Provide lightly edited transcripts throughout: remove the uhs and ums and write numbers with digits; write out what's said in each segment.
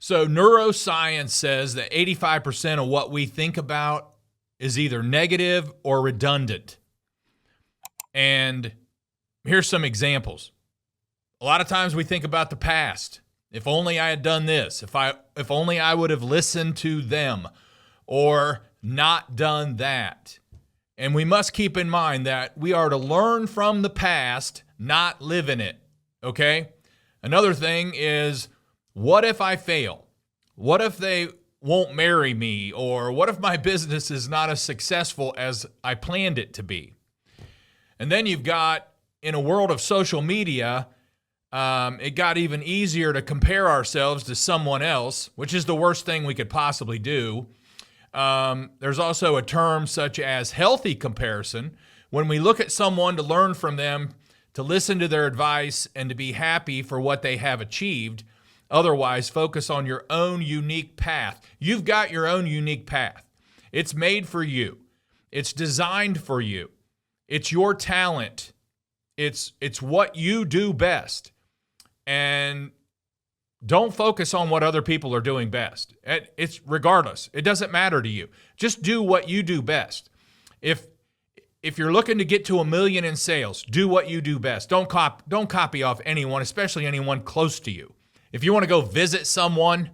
So neuroscience says that 85% of what we think about is either negative or redundant. And here's some examples. A lot of times we think about the past. If only I had done this, if only I would have listened to them or not done that. And we must keep in mind that we are to learn from the past, not live in it, okay? Another thing is, what if I fail? What if they won't marry me? Or what if my business is not as successful as I planned it to be? And then you've got, in a world of social media, it got even easier to compare ourselves to someone else, which is the worst thing we could possibly do. There's also a term such as healthy comparison. When we look at someone to learn from them, to listen to their advice, and to be happy for what they have achieved. Otherwise, focus on your own unique path. You've got your own unique path. It's made for you. It's designed for you. It's your talent. It's what you do best. And don't focus on what other people are doing best. It's regardless. It doesn't matter to you. Just do what you do best. If you're looking to get to 1 million in sales, do what you do best. Don't copy off anyone, especially anyone close to you. If you want to go visit someone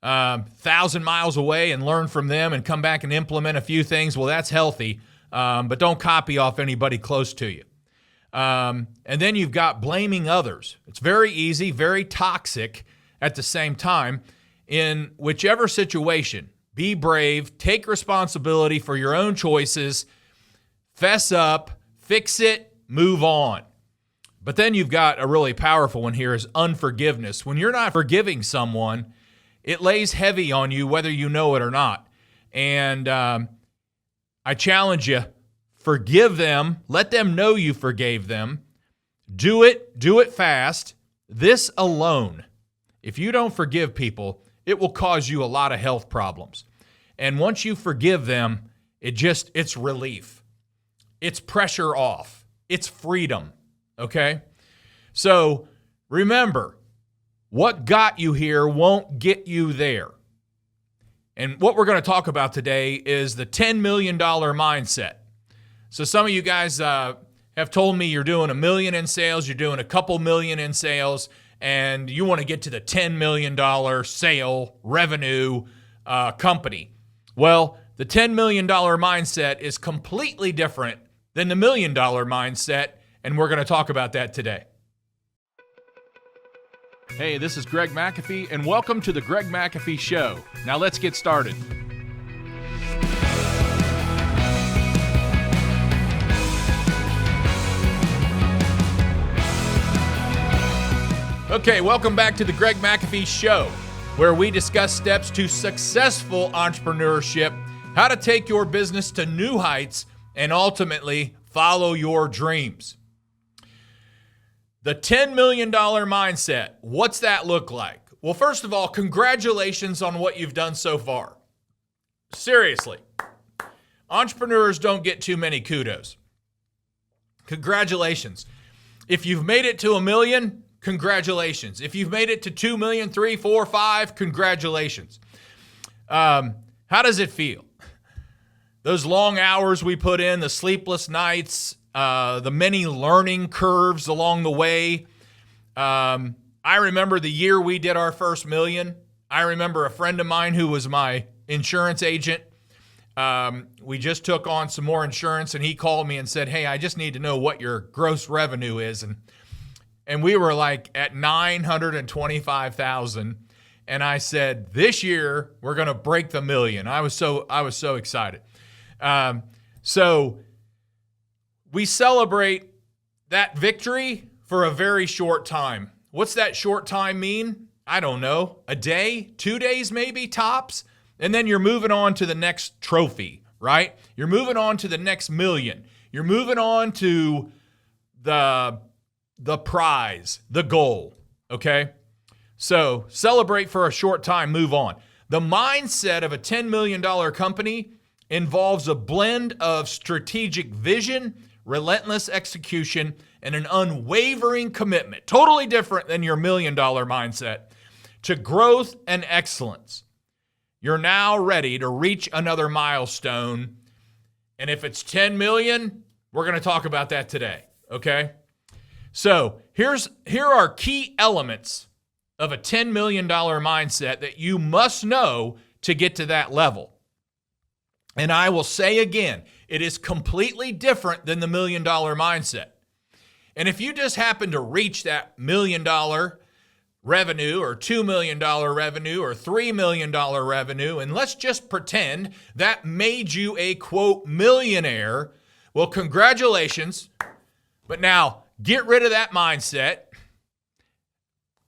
1,000 miles away and learn from them and come back and implement a few things, well, that's healthy. But don't copy off anybody close to you. And then you've got blaming others. It's very easy, very toxic at the same time. In whichever situation, be brave, take responsibility for your own choices, fess up, fix it, move on. But then you've got a really powerful one here is unforgiveness. When you're not forgiving someone, it lays heavy on you whether you know it or not. And I challenge you, forgive them. Let them know you forgave them. Do it fast. This alone, if you don't forgive people, it will cause you a lot of health problems. And once you forgive them, it's relief. It's pressure off. It's freedom, okay? So remember, what got you here won't get you there. And what we're going to talk about today is the $10 million mindset. So some of you guys have told me you're doing 1 million in sales, you're doing a couple million in sales, and you want to get to the $10 million sale revenue company. Well, the $10 million mindset is completely different than the $1 million mindset, and we're going to talk about that today. Hey, this is Greg McAfee, and welcome to the Greg McAfee Show. Now let's get started. Okay, welcome back to the Greg McAfee Show, where we discuss steps to successful entrepreneurship, how to take your business to new heights, and ultimately follow your dreams. The $10 million mindset, what's that look like? Well, first of all, congratulations on what you've done so far. Seriously, entrepreneurs don't get too many kudos. Congratulations. If you've made it to 1 million, congratulations. If you've made it to 2 million, 3, 4, 5, congratulations. How does it feel? Those long hours we put in, the sleepless nights, the many learning curves along the way. I remember the year we did our first million. I remember a friend of mine who was my insurance agent. We just took on some more insurance, and he called me and said, hey, I just need to know what your gross revenue is. And we were like at 925,000. And I said, this year we're going to break the million. I was so excited. So we celebrate that victory for a very short time. What's that short time mean? I don't know. A day, 2 days maybe tops. And then you're moving on to the next trophy, right? You're moving on to the next million. You're moving on to the prize, the goal, okay? So celebrate for a short time, move on. The mindset of a $10 million company involves a blend of strategic vision, relentless execution, and an unwavering commitment, totally different than your $1 million mindset, to growth and excellence. You're now ready to reach another milestone. And if it's 10 million, we're going to talk about that today, okay? So here are key elements of a $10 million mindset that you must know to get to that level. And I will say again, it is completely different than the $1 million mindset. And if you just happen to reach that $1 million revenue or $2 million revenue or $3 million revenue, and let's just pretend that made you a, quote, millionaire, well, congratulations. But now get rid of that mindset.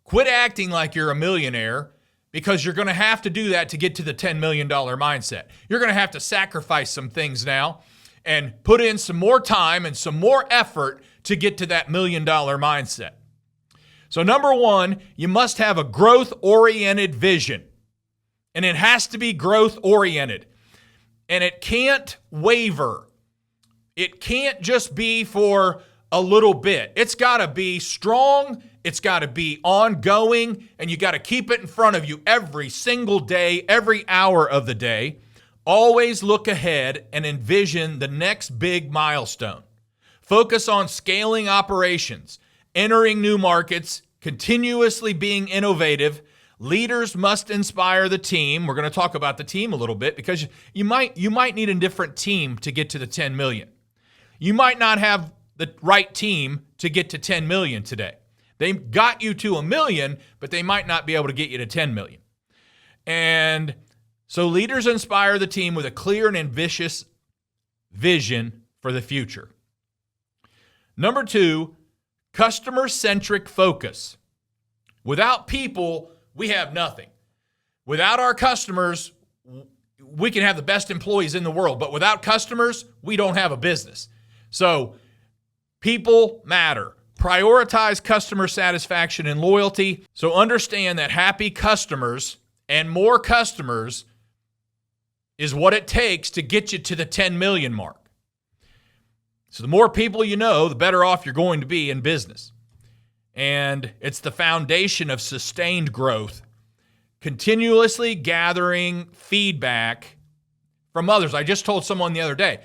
Quit acting like you're a millionaire, because you're going to have to do that to get to the $10 million mindset. You're going to have to sacrifice some things now and put in some more time and some more effort to get to that $1 million mindset. So number one, you must have a growth-oriented vision. And it has to be growth-oriented. And it can't waver. It can't just be for a little bit. It's got to be strong. It's got to be ongoing. And you got to keep it in front of you every single day, every hour of the day. Always look ahead and envision the next big milestone. Focus on scaling operations, entering new markets, continuously being innovative. Leaders must inspire the team. We're going to talk about the team a little bit, because you might need a different team to get to the 10 million. You might not have the right team to get to 10 million today. They got you to $1 million, but they might not be able to get you to 10 million. And so leaders inspire the team with a clear and ambitious vision for the future. Number two, customer-centric focus. Without people, we have nothing. Without our customers, we can have the best employees in the world, but without customers, we don't have a business. So people matter. Prioritize customer satisfaction and loyalty. So understand that happy customers and more customers is what it takes to get you to the 10 million mark. So the more people you know, the better off you're going to be in business. And it's the foundation of sustained growth. Continuously gathering feedback from others. I just told someone the other day,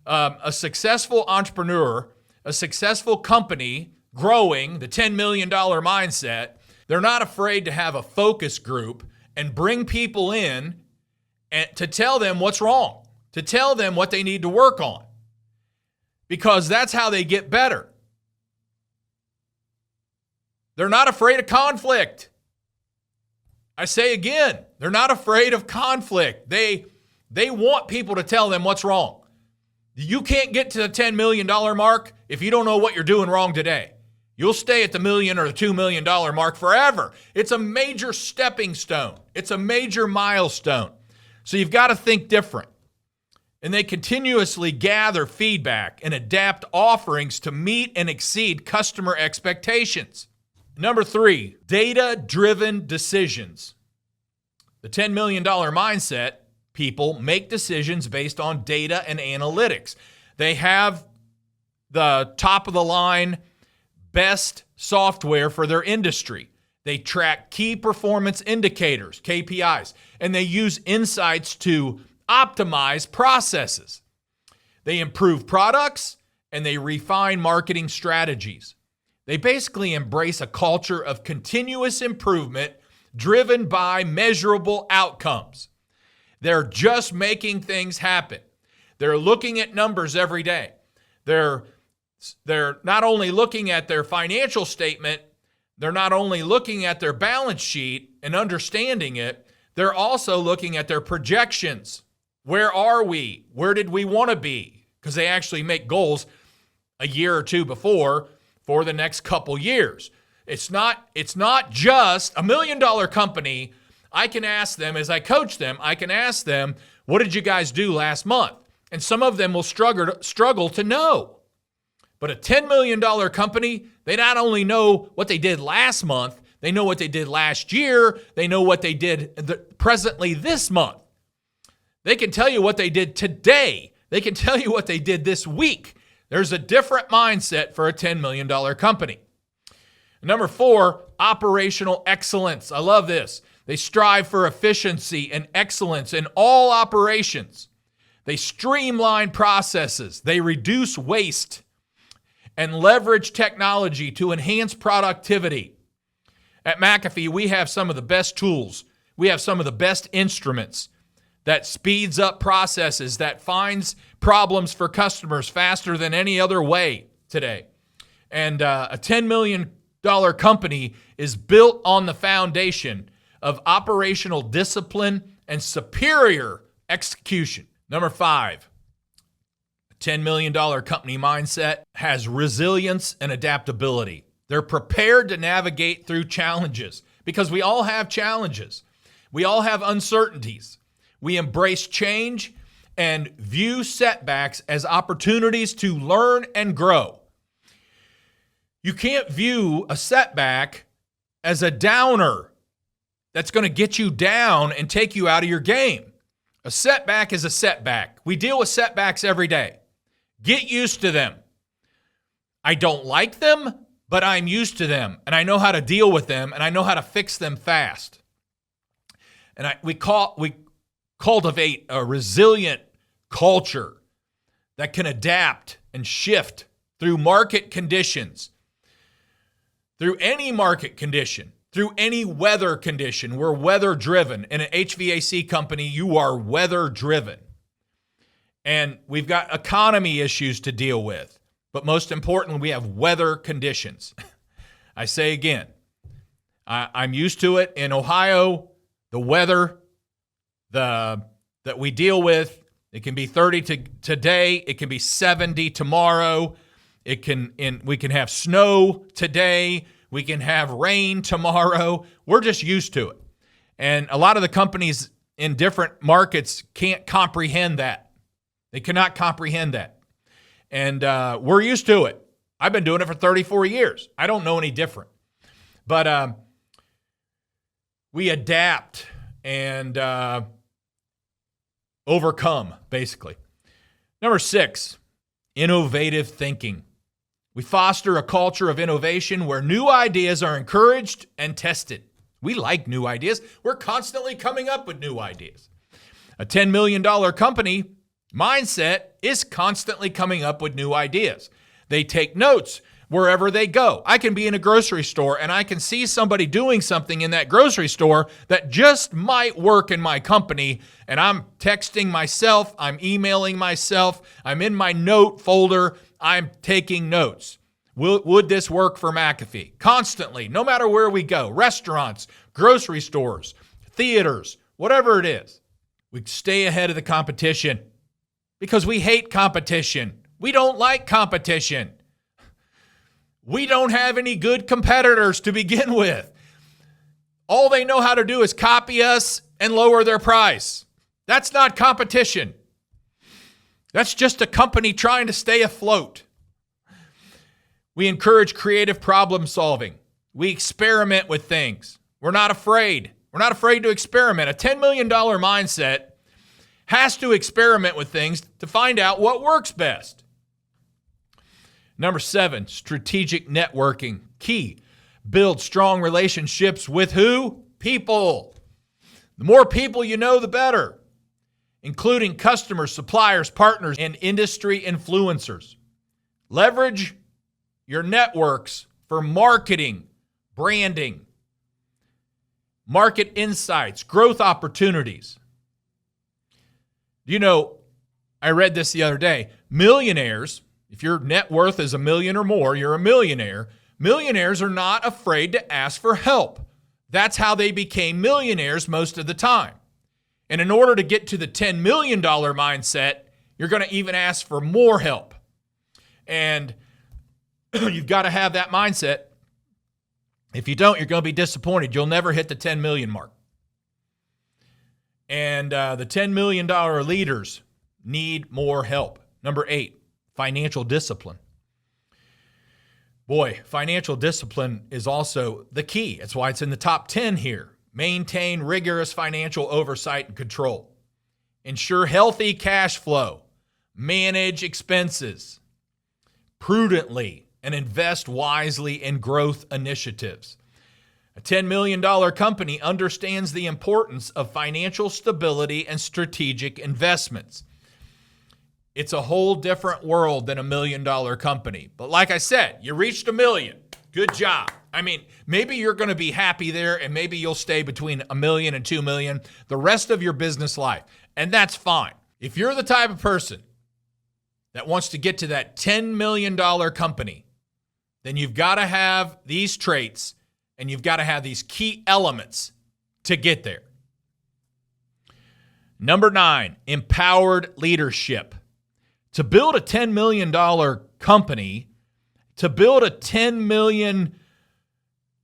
a successful entrepreneur, a successful company growing, the $10 million mindset, they're not afraid to have a focus group and bring people in and to tell them what's wrong, to tell them what they need to work on, because that's how they get better. They're not afraid of conflict. I say again, they're not afraid of conflict. They want people to tell them what's wrong. You can't get to the $10 million mark if you don't know what you're doing wrong today. You'll stay at the $1 million or the $2 million mark forever. It's a major stepping stone. It's a major milestone. So you've got to think different. And they continuously gather feedback and adapt offerings to meet and exceed customer expectations. Number three, data-driven decisions. The $10 million mindset people make decisions based on data and analytics. They have the top-of-the-line best software for their industry. They track key performance indicators, KPIs, and they use insights to optimize processes. They improve products, and they refine marketing strategies. They basically embrace a culture of continuous improvement driven by measurable outcomes. They're just making things happen. They're looking at numbers every day. They're not only looking at their financial statement, they're not only looking at their balance sheet and understanding it, they're also looking at their projections. Where are we? Where did we want to be? Because they actually make goals a year or two before for the next couple years. It's not just $1 million company. I can ask them, as I coach them, I can ask them, what did you guys do last month? And some of them will struggle to know. But a $10 million company, they not only know what they did last month, they know what they did last year, they know what they did presently this month. They can tell you what they did today. They can tell you what they did this week. There's a different mindset for a $10 million company. Number four, operational excellence. I love this. They strive for efficiency and excellence in all operations. They streamline processes. They reduce waste and leverage technology to enhance productivity. At McAfee, we have some of the best tools. We have some of the best instruments that speeds up processes, that finds problems for customers faster than any other way today. And a $10 million company is built on the foundation of operational discipline and superior execution. Number 5, a $10 million company mindset has resilience and adaptability. They're prepared to navigate through challenges because we all have challenges. We all have uncertainties. We embrace change and view setbacks as opportunities to learn and grow. You can't view a setback as a downer that's going to get you down and take you out of your game. A setback is a setback. We deal with setbacks every day. Get used to them. I don't like them, but I'm used to them, and I know how to deal with them, and I know how to fix them fast. And we cultivate a resilient culture that can adapt and shift through market conditions, through any market condition, through any weather condition. We're weather driven. In an HVAC company, you are weather driven. And we've got economy issues to deal with. But most importantly, we have weather conditions. I say again, I'm used to it. In Ohio, the weather that we deal with, it can be 30 today. It can be 70 tomorrow. We can have snow today. We can have rain tomorrow. We're just used to it. And a lot of the companies in different markets can't comprehend that. They cannot comprehend that. And we're used to it. I've been doing it for 34 years. I don't know any different. But we adapt and overcome, basically. Number 6, innovative thinking. We foster a culture of innovation where new ideas are encouraged and tested. We like new ideas. We're constantly coming up with new ideas. A $10 million company mindset is constantly coming up with new ideas. They take notes wherever they go. I can be in a grocery store and I can see somebody doing something in that grocery store that just might work in my company, and I'm texting myself, I'm emailing myself, I'm in my note folder, I'm taking notes. Would this work for McAfee? Constantly, no matter where we go, restaurants, grocery stores, theaters, whatever it is. We stay ahead of the competition because we hate competition. We don't like competition. We don't have any good competitors to begin with. All they know how to do is copy us and lower their price. That's not competition. That's just a company trying to stay afloat. We encourage creative problem solving. We experiment with things. We're not afraid. We're not afraid to experiment. A $10 million mindset has to experiment with things to find out what works best. Number 7, strategic networking. Key, build strong relationships with who? People. The more people you know, the better, including customers, suppliers, partners, and industry influencers. Leverage your networks for marketing, branding, market insights, growth opportunities. You know, I read this the other day. Millionaires, if your net worth is $1 million or more, you're a millionaire. Millionaires are not afraid to ask for help. That's how they became millionaires most of the time. And in order to get to the $10 million mindset, you're going to even ask for more help. And you've got to have that mindset. If you don't, you're going to be disappointed. You'll never hit the 10 million mark. And the $10 million leaders need more help. Number 8, financial discipline. Boy, financial discipline is also the key. That's why it's in the top 10 here. Maintain rigorous financial oversight and control. Ensure healthy cash flow. Manage expenses prudently and invest wisely in growth initiatives. A $10 million company understands the importance of financial stability and strategic investments. It's a whole different world than $1 million company. But like I said, you reached $1 million. Good job. I mean, maybe you're going to be happy there, and maybe you'll stay between $1 million and $2 million the rest of your business life. And that's fine. If you're the type of person that wants to get to that $10 million company, then you've got to have these traits and you've got to have these key elements to get there. Number 9, empowered leadership. To build a $10 million company, to build a $10 million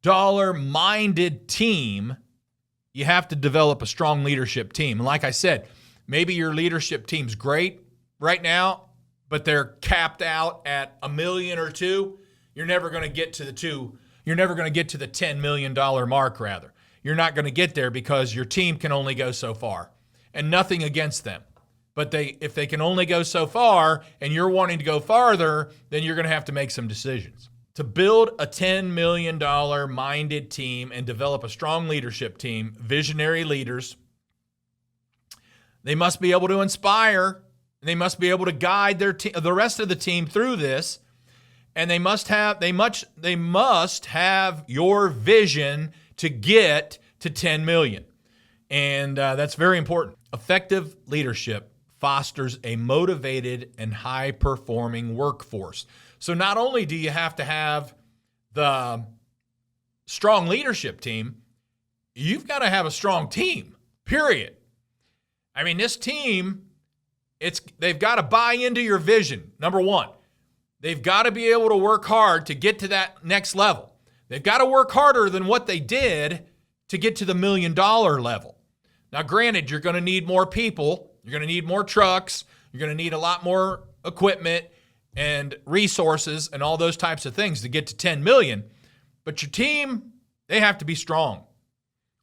minded team, you have to develop a strong leadership team. And like I said, maybe your leadership team's great right now, but they're capped out at $1 million or $2 million. You're never going to get to the $10 million mark, rather. You're not going to get there because your team can only go so far. And nothing against them. But if they can only go so far and you're wanting to go farther, then you're going to have to make some decisions. To build a $10 million minded team and develop a strong leadership team, visionary leaders, they must be able to inspire. They must be able to guide the rest of the team through this. And they must have your vision to get to 10 million. And that's very important. Effective leadership fosters a motivated and high-performing workforce. So not only do you have to have the strong leadership team, you've got to have a strong team, period. I mean, this team, they've got to buy into your vision, number one. They've got to be able to work hard to get to that next level. They've got to work harder than what they did to get to the $1 million level. Now, granted, you're going to need more people. You're going to need more trucks. You're going to need a lot more equipment and resources and all those types of things to get to 10 million. But your team, they have to be strong.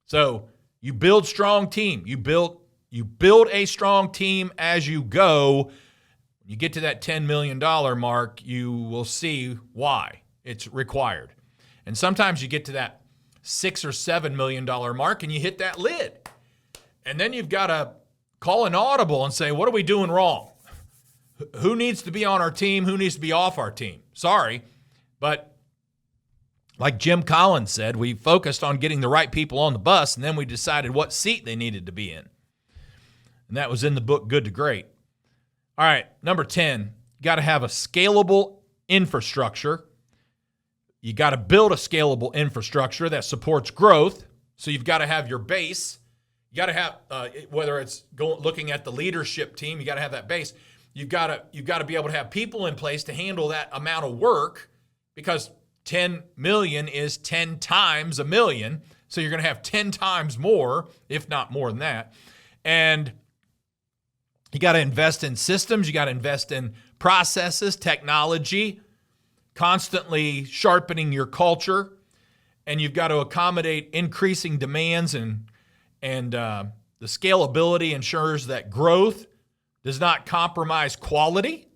So you build strong team. You build a strong team as you go. When you get to that $10 million mark, you will see why it's required. And sometimes you get to that $6 or $7 million mark and you hit that lid. And then you've got to call an audible and say, what are we doing wrong? Who needs to be on our team? Who needs to be off our team? Sorry, but like Jim Collins said, we focused on getting the right people on the bus, and then we decided what seat they needed to be in. And that was in the book, Good to Great. All right, number 10, you got to have a scalable infrastructure. You got to build a scalable infrastructure that supports growth. So you've got to have your base. You got to have, whether it's looking at the leadership team, you got to have that base. You've got to be able to have people in place to handle that amount of work, because 10 million is 10 times a million. So you're going to have 10 times more, if not more than that. And you got to invest in systems. You got to invest in processes, technology, constantly sharpening your culture. And you've got to accommodate increasing demands, and the scalability ensures that growth does not compromise quality.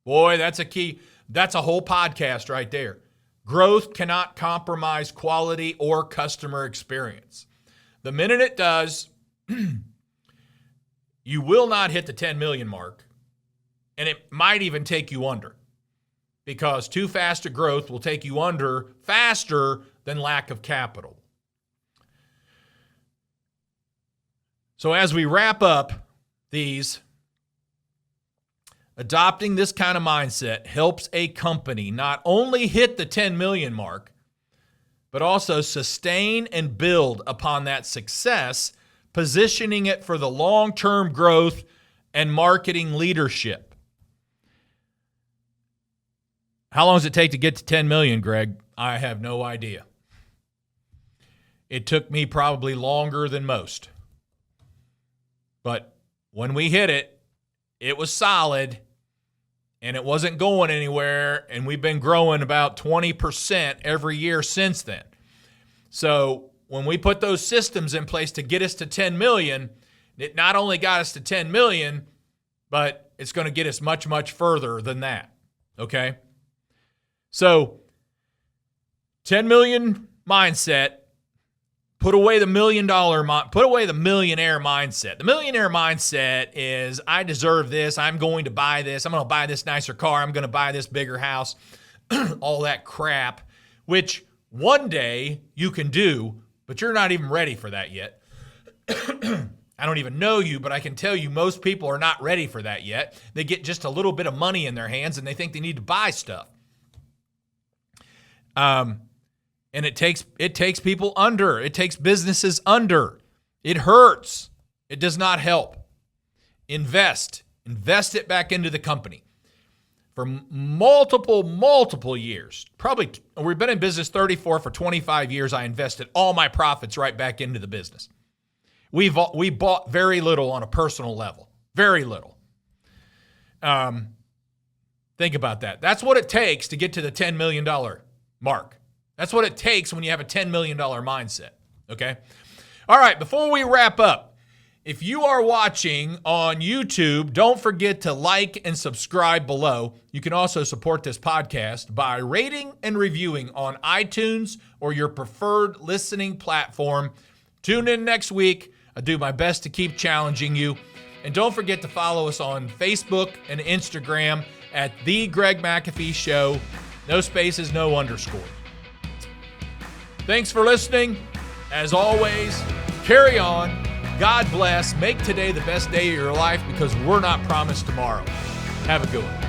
Boy, that's a key. That's a whole podcast right there. Growth cannot compromise quality or customer experience. The minute it does, you will not hit the 10 million mark, and it might even take you under, because too fast a growth will take you under faster than lack of capital. So as we wrap up these, adopting this kind of mindset helps a company not only hit the 10 million mark, but also sustain and build upon that success, positioning it for the long-term growth and marketing leadership. How long does it take to get to 10 million, Greg? I have no idea. It took me probably longer than most. But when we hit it, it was solid, and it wasn't going anywhere, and we've been growing about 20% every year since then. So when we put those systems in place to get us to 10 million, it not only got us to 10 million, but it's going to get us much, much further than that, okay? So 10 million mindset, Put away the millionaire mindset. The millionaire mindset is, I deserve this. I'm going to buy this. I'm going to buy this nicer car. I'm going to buy this bigger house. All that crap, which one day you can do, but you're not even ready for that yet. I don't even know you, but I can tell you most people are not ready for that yet. They get just a little bit of money in their hands and they think they need to buy stuff. And it takes people under. It takes businesses under. It hurts. It does not help. Invest it back into the company. For multiple years, probably we've been in business 34 for 25 years. I invested all my profits right back into the business. We bought very little on a personal level, very little. Think about that. That's what it takes to get to the $10 million mark. That's what it takes when you have a $10 million mindset, okay? All right, before we wrap up, if you are watching on YouTube, don't forget to like and subscribe below. You can also support this podcast by rating and reviewing on iTunes or your preferred listening platform. Tune in next week. I do my best to keep challenging you. And don't forget to follow us on Facebook and Instagram at The Greg McAfee Show. No spaces, no underscore. Thanks for listening. As always, carry on. God bless. Make today the best day of your life because we're not promised tomorrow. Have a good one.